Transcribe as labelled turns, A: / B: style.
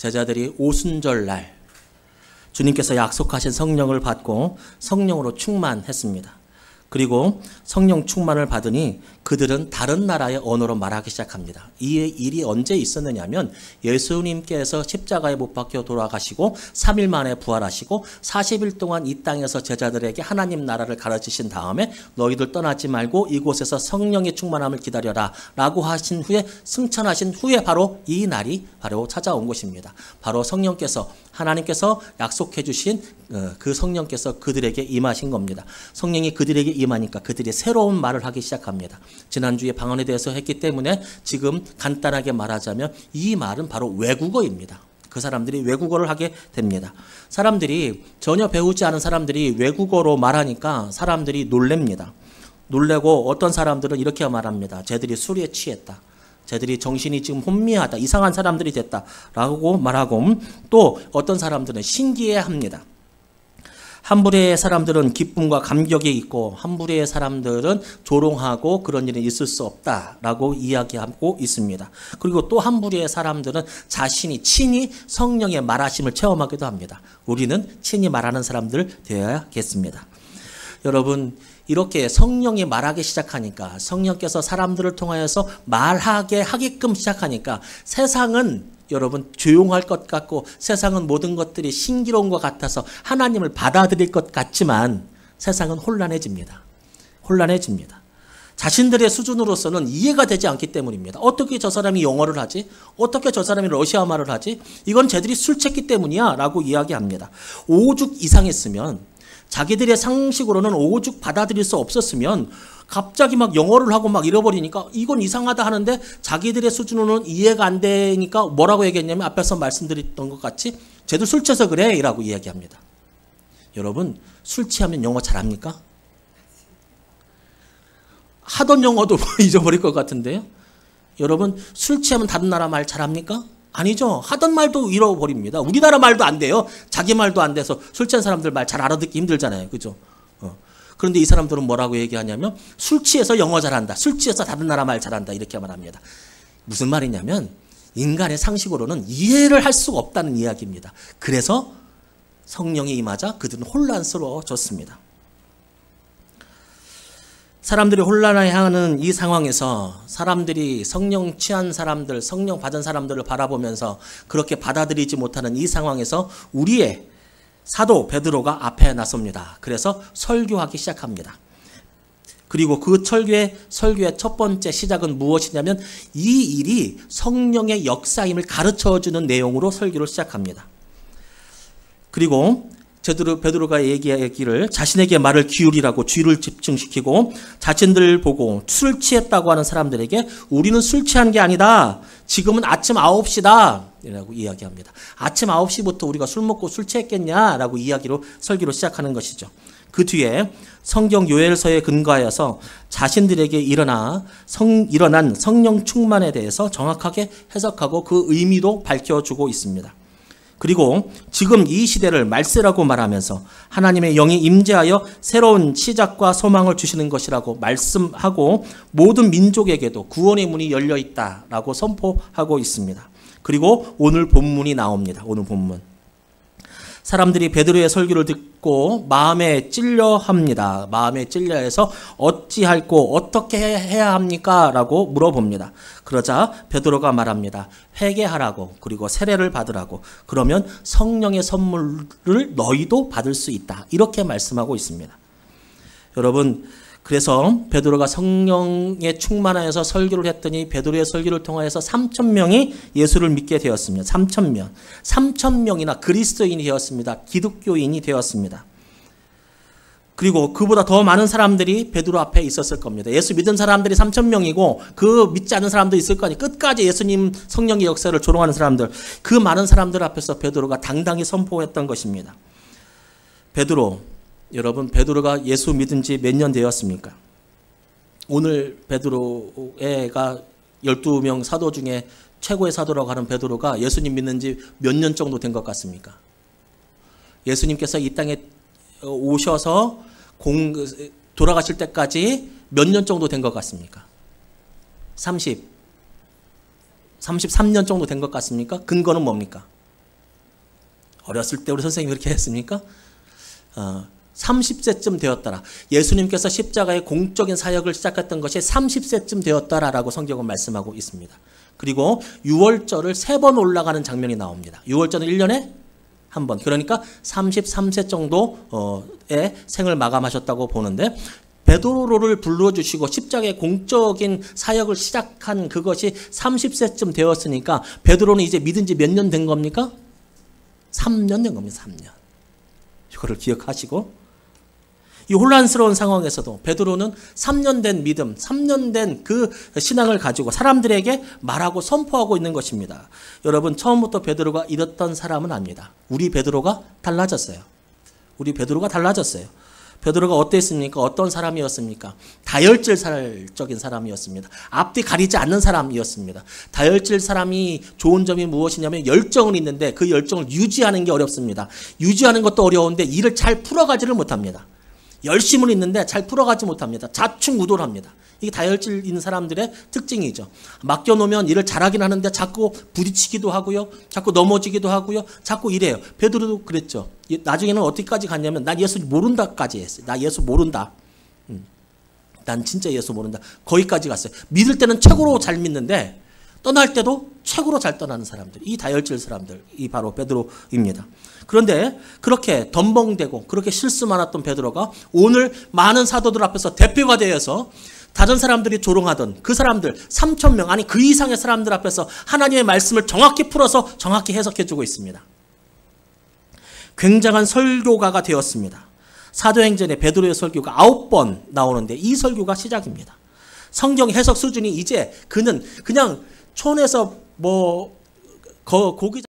A: 제자들이 오순절날 주님께서 약속하신 성령을 받고 성령으로 충만했습니다. 그리고 성령 충만을 받으니 그들은 다른 나라의 언어로 말하기 시작합니다. 이 일이 언제 있었느냐면 예수님께서 십자가에 못 박혀 돌아가시고 3일 만에 부활하시고 40일 동안 이 땅에서 제자들에게 하나님 나라를 가르치신 다음에 너희들 떠나지 말고 이곳에서 성령의 충만함을 기다려라 라고 하신 후에 승천하신 후에 바로 이 날이 바로 찾아온 것입니다. 바로 성령께서 하나님께서 약속해 주신 그 성령께서 그들에게 임하신 겁니다. 성령이 그들에게 임하니까 그들이 새로운 말을 하기 시작합니다. 지난주에 방언에 대해서 했기 때문에 지금 간단하게 말하자면 이 말은 바로 외국어입니다. 그 사람들이 외국어를 하게 됩니다. 사람들이 전혀 배우지 않은 사람들이 외국어로 말하니까 사람들이 놀랍니다. 놀래고 어떤 사람들은 이렇게 말합니다. 쟤들이 술에 취했다. 쟤들이 정신이 지금 혼미하다. 이상한 사람들이 됐다라고 말하고 또 어떤 사람들은 신기해합니다. 한 부류의 사람들은 기쁨과 감격이 있고 한 부류의 사람들은 조롱하고 그런 일은 있을 수 없다라고 이야기하고 있습니다. 그리고 또 한 부류의 사람들은 자신이 친히 성령의 말하심을 체험하기도 합니다. 우리는 친히 말하는 사람들 되어야겠습니다. 여러분, 이렇게 성령이 말하기 시작하니까 성령께서 사람들을 통하여서 말하게 하게끔 시작하니까 세상은 여러분 조용할 것 같고 세상은 모든 것들이 신기로운 것 같아서 하나님을 받아들일 것 같지만 세상은 혼란해집니다. 혼란해집니다. 자신들의 수준으로서는 이해가 되지 않기 때문입니다. 어떻게 저 사람이 영어를 하지? 어떻게 저 사람이 러시아말을 하지? 이건 쟤들이 술 취했기 때문이야 라고 이야기합니다. 5주 이상 했으면 자기들의 상식으로는 오죽 받아들일 수 없었으면 갑자기 막 영어를 하고 막 잃어버리니까 이건 이상하다 하는데 자기들의 수준으로는 이해가 안 되니까 뭐라고 얘기했냐면 앞에서 말씀드렸던 것 같이 쟤들 술 취해서 그래 라고 이야기합니다. 여러분, 술 취하면 영어 잘합니까? 하던 영어도 잊어버릴 것 같은데요. 여러분, 술 취하면 다른 나라 말 잘합니까? 아니죠. 하던 말도 잃어버립니다. 우리나라 말도 안 돼요. 자기 말도 안 돼서 술 취한 사람들 말 잘 알아듣기 힘들잖아요. 그죠? 그런데 이 사람들은 뭐라고 얘기하냐면 술 취해서 영어 잘한다. 술 취해서 다른 나라 말 잘한다. 이렇게 말합니다. 무슨 말이냐면 인간의 상식으로는 이해를 할 수가 없다는 이야기입니다. 그래서 성령이 임하자 그들은 혼란스러워졌습니다. 사람들이 혼란해하는 이 상황에서 사람들이 성령 취한 사람들, 성령 받은 사람들을 바라보면서 그렇게 받아들이지 못하는 이 상황에서 우리의 사도 베드로가 앞에 나섭니다. 그래서 설교하기 시작합니다. 그리고 그 설교의 첫 번째 시작은 무엇이냐면 이 일이 성령의 역사임을 가르쳐주는 내용으로 설교를 시작합니다. 그리고 베드로가 얘기하기를 자신에게 말을 기울이라고 주의를 집중시키고 자신들 보고 술 취했다고 하는 사람들에게 우리는 술 취한 게 아니다. 지금은 아침 9시다. 라고 이야기합니다. 아침 9시부터 우리가 술 먹고 술 취했겠냐? 라고 설교로 시작하는 것이죠. 그 뒤에 성경 요엘서에 근거하여서 자신들에게 일어난 성령 충만에 대해서 정확하게 해석하고 그 의미도 밝혀주고 있습니다. 그리고 지금 이 시대를 말세라고 말하면서 하나님의 영이 임재하여 새로운 시작과 소망을 주시는 것이라고 말씀하고 모든 민족에게도 구원의 문이 열려 있다라고 선포하고 있습니다. 그리고 오늘 본문이 나옵니다. 오늘 본문. 사람들이 베드로의 설교를 듣고 마음에 찔려합니다. 마음에 찔려해서 어찌할꼬 어떻게 해야 합니까? 라고 물어봅니다. 그러자 베드로가 말합니다. 회개하라고 그리고 세례를 받으라고 그러면 성령의 선물을 너희도 받을 수 있다. 이렇게 말씀하고 있습니다. 여러분, 그래서 베드로가 성령에 충만하여서 설교를 했더니 베드로의 설교를 통하여서 3,000명이 예수를 믿게 되었습니다. 3,000명. 3,000명이나 그리스도인이 되었습니다. 기독교인이 되었습니다. 그리고 그보다 더 많은 사람들이 베드로 앞에 있었을 겁니다. 예수 믿은 사람들이 3,000명이고 그 믿지 않는 사람도 있을 거 아니에요. 끝까지 예수님 성령의 역사를 조롱하는 사람들. 그 많은 사람들 앞에서 베드로가 당당히 선포했던 것입니다. 여러분, 베드로가 예수 믿은 지 몇 년 되었습니까? 오늘 베드로가 12명 사도 중에 최고의 사도라고 하는 베드로가 예수님 믿는 지 몇 년 정도 된 것 같습니까? 예수님께서 이 땅에 오셔서 돌아가실 때까지 몇 년 정도 된 것 같습니까? 33년 정도 된 것 같습니까? 근거는 뭡니까? 어렸을 때 우리 선생님이 그렇게 했습니까? 30세쯤 되었더라. 예수님께서 십자가의 공적인 사역을 시작했던 것이 30세쯤 되었더라라고 성경은 말씀하고 있습니다. 그리고 유월절을 3번 올라가는 장면이 나옵니다. 유월절은 1년에 한 번. 그러니까 33세 정도의 생을 마감하셨다고 보는데 베드로를 불러주시고 십자가의 공적인 사역을 시작한 그것이 30세쯤 되었으니까 베드로는 이제 믿은 지 몇 년 된 겁니까? 3년 된 겁니다. 3년. 이거를 기억하시고 이 혼란스러운 상황에서도 베드로는 3년 된 믿음, 3년 된 그 신앙을 가지고 사람들에게 말하고 선포하고 있는 것입니다. 여러분 처음부터 베드로가 이랬던 사람은 아닙니다. 우리 베드로가 달라졌어요. 우리 베드로가 달라졌어요. 베드로가 어땠습니까? 어떤 사람이었습니까? 다혈질적인 사람이었습니다. 앞뒤 가리지 않는 사람이었습니다. 다혈질 사람이 좋은 점이 무엇이냐면 열정은 있는데 그 열정을 유지하는 게 어렵습니다. 유지하는 것도 어려운데 일을 잘 풀어가지를 못합니다. 열심은 있는데 잘 풀어가지 못합니다. 좌충우돌합니다. 이게 다혈질 있는 사람들의 특징이죠. 맡겨놓으면 일을 잘하긴 하는데 자꾸 부딪히기도 하고요. 자꾸 넘어지기도 하고요. 자꾸 이래요. 베드로도 그랬죠. 나중에는 어디까지 갔냐면 난 예수 모른다까지 했어요. 나 예수 모른다. 난 진짜 예수 모른다. 거기까지 갔어요. 믿을 때는 최고로 잘 믿는데 떠날 때도 최고로 잘 떠나는 사람들. 이 다혈질 사람들이 바로 베드로입니다. 그런데 그렇게 덤벙대고 그렇게 실수 많았던 베드로가 오늘 많은 사도들 앞에서 대표가 되어서 다른 사람들이 조롱하던 그 사람들 3,000명 아니 그 이상의 사람들 앞에서 하나님의 말씀을 정확히 풀어서 정확히 해석해주고 있습니다. 굉장한 설교가가 되었습니다. 사도행전에 베드로의 설교가 9번 나오는데 이 설교가 시작입니다. 성경 해석 수준이 이제 그는 그냥 촌에서 고기